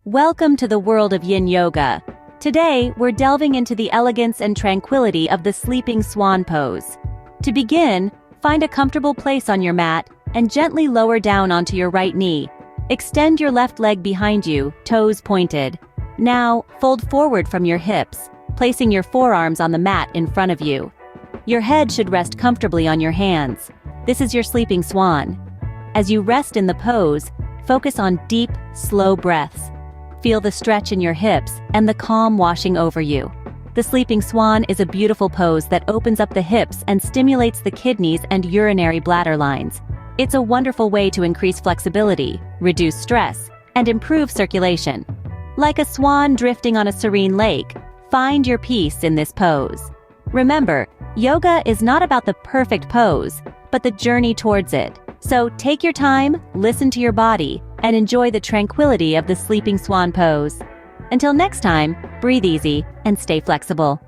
Welcome to the world of Yin Yoga. Today, we're delving into the elegance and tranquility of the Sleeping Swan pose. To begin, find a comfortable place on your mat and gently lower down onto your right knee. Extend your left leg behind you, toes pointed. Now, fold forward from your hips, placing your forearms on the mat in front of you. Your head should rest comfortably on your hands. This is your Sleeping Swan. As you rest in the pose, focus on deep, slow breaths. Feel the stretch in your hips and the calm washing over you. The Sleeping Swan is a beautiful pose that opens up the hips and stimulates the kidneys and urinary bladder lines. It's a wonderful way to increase flexibility, reduce stress, and improve circulation. Like a swan drifting on a serene lake, find your peace in this pose. Remember, yoga is not about the perfect pose, but the journey towards it. So take your time, listen to your body, and enjoy the tranquility of the Sleeping Swan pose. Until next time, breathe easy and stay flexible.